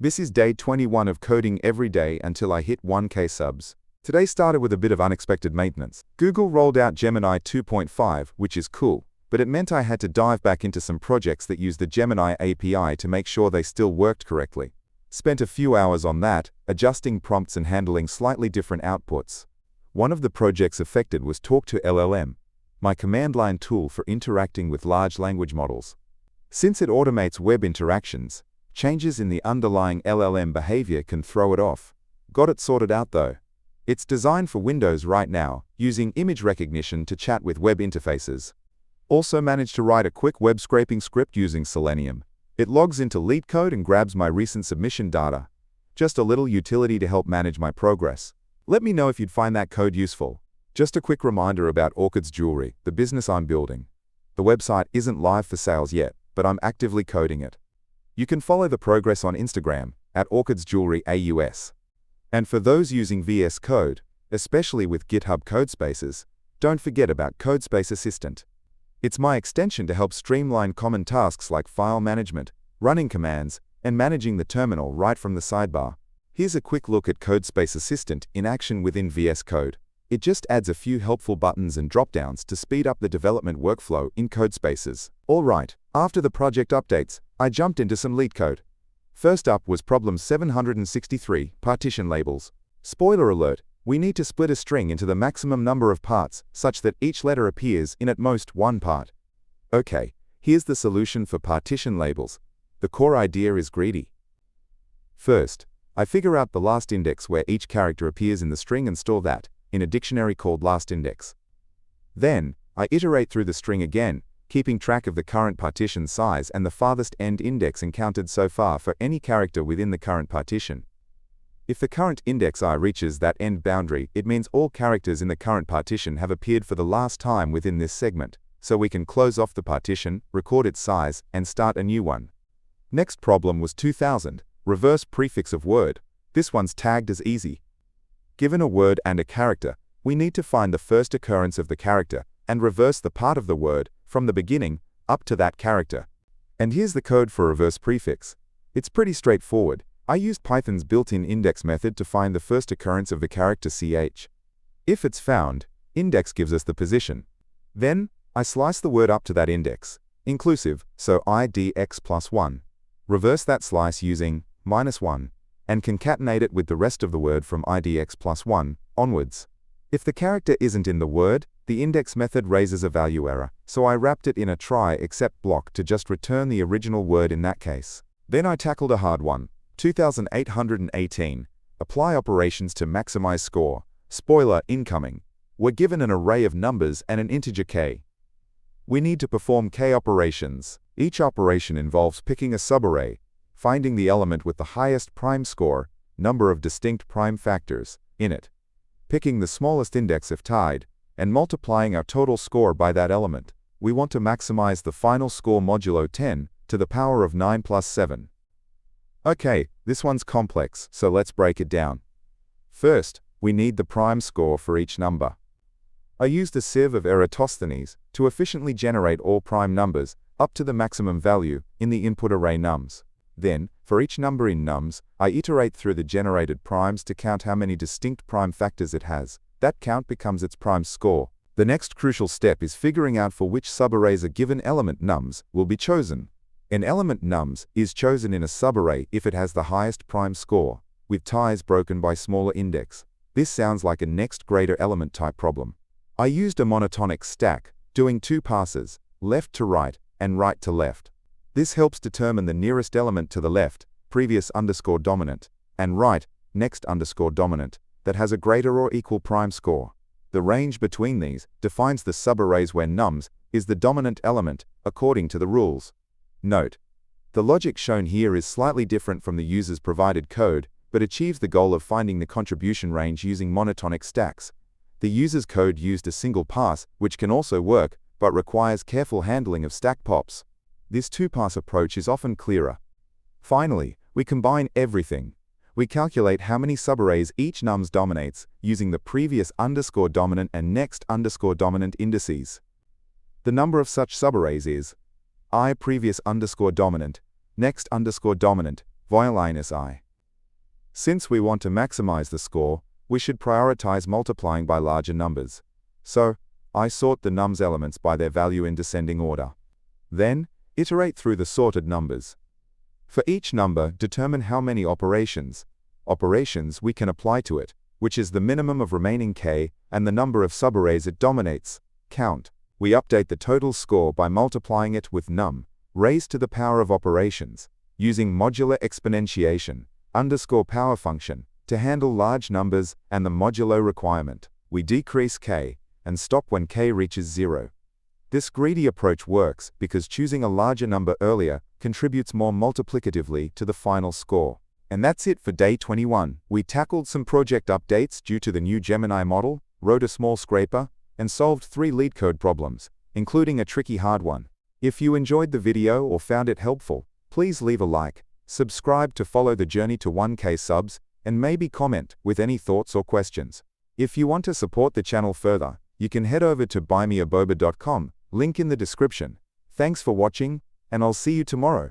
This is day 21 of coding every day until I hit 1K subs. Today started with a bit of unexpected maintenance. Google rolled out Gemini 2.5, which is cool, but it meant I had to dive back into some projects that use the Gemini API to make sure they still worked correctly. Spent a few hours on that, adjusting prompts and handling slightly different outputs. One of the projects affected was Talk to LLM, my command line tool for interacting with large language models. Since it automates web interactions, changes in the underlying LLM behavior can throw it off. Got it sorted out though. It's designed for Windows right now, using image recognition to chat with web interfaces. Also managed to write a quick web scraping script using Selenium. It logs into Leetcode and grabs my recent submission data. Just a little utility to help manage my progress. Let me know if you'd find that code useful. Just a quick reminder about Orchid's Jewelry, the business I'm building. The website isn't live for sales yet, but I'm actively coding it. You can follow the progress on Instagram at Orchid's Jewelry AUS. And for those using VS Code, especially with GitHub Codespaces, don't forget about Codespace Assistant. It's my extension to help streamline common tasks like file management, running commands, and managing the terminal right from the sidebar. Here's a quick look at Codespace Assistant in action within VS Code. It just adds a few helpful buttons and dropdowns to speed up the development workflow in Codespaces. Alright, after the project updates, I jumped into some Leetcode. First up was problem 763, Partition Labels. Spoiler alert, we need to split a string into the maximum number of parts, such that each letter appears in at most one part. Okay, here's the solution for partition labels. The core idea is greedy. First, I figure out the last index where each character appears in the string and store that in a dictionary called lastIndex. Then, I iterate through the string again, keeping track of the current partition size and the farthest end index encountered so far for any character within the current partition. If the current index I reaches that end boundary, it means all characters in the current partition have appeared for the last time within this segment, so we can close off the partition, record its size, and start a new one. Next problem was 2000, reverse prefix of word. This one's tagged as easy. Given a word and a character, we need to find the first occurrence of the character and reverse the part of the word from the beginning up to that character. And here's the code for reverse prefix. It's pretty straightforward. I used Python's built-in index method to find the first occurrence of the character ch. If it's found, index gives us the position. Then, I slice the word up to that index, inclusive, so idx plus 1. Reverse that slice using -1, and concatenate it with the rest of the word from idx plus 1 onwards. If the character isn't in the word, the index method raises a value error, so I wrapped it in a try except block to just return the original word in that case. Then I tackled a hard one. 2818. Apply operations to maximize score. Spoiler incoming. We're given an array of numbers and an integer k. We need to perform k operations. Each operation involves picking a subarray, finding the element with the highest prime score, number of distinct prime factors, in it, picking the smallest index if tied, and multiplying our total score by that element. We want to maximize the final score modulo 10 to the power of 9 plus 7. Okay, this one's complex, so let's break it down. First, we need the prime score for each number. I used a sieve of Eratosthenes to efficiently generate all prime numbers up to the maximum value in the input array nums. Then, for each number in nums, I iterate through the generated primes to count how many distinct prime factors it has. That count becomes its prime score. The next crucial step is figuring out for which subarrays a given element nums will be chosen. An element nums is chosen in a subarray if it has the highest prime score, with ties broken by smaller index. This sounds like a next greater element type problem. I used a monotonic stack, doing 2 passes, left to right and right to left. This helps determine the nearest element to the left, previous underscore dominant, and right, next underscore dominant, that has a greater or equal prime score. The range between these defines the subarrays where nums is the dominant element according to the rules. Note: the logic shown here is slightly different from the user's provided code, but achieves the goal of finding the contribution range using monotonic stacks. The user's code used a single pass, which can also work, but requires careful handling of stack pops. This 2-pass approach is often clearer. Finally, we combine everything. We calculate how many subarrays each nums dominates using the previous underscore dominant and next underscore dominant indices. The number of such subarrays is I previous underscore dominant, next underscore dominant, violence I. Since we want to maximize the score, we should prioritize multiplying by larger numbers. So, I sort the nums elements by their value in descending order. Then, iterate through the sorted numbers. For each number, determine how many operations we can apply to it, which is the minimum of remaining k and the number of subarrays it dominates, count. We update the total score by multiplying it with num, raised to the power of operations, using modular exponentiation, _power function, to handle large numbers and the modulo requirement. We decrease k and stop when k reaches 0. This greedy approach works because choosing a larger number earlier contributes more multiplicatively to the final score. And that's it for day 21. We tackled some project updates due to the new Gemini model, wrote a small scraper, and solved 3 Leetcode problems, including a tricky hard one. If you enjoyed the video or found it helpful, please leave a like, subscribe to follow the journey to 1K subs, and maybe comment with any thoughts or questions. If you want to support the channel further, you can head over to buymeaboba.com, link in the description. Thanks for watching, and I'll see you tomorrow.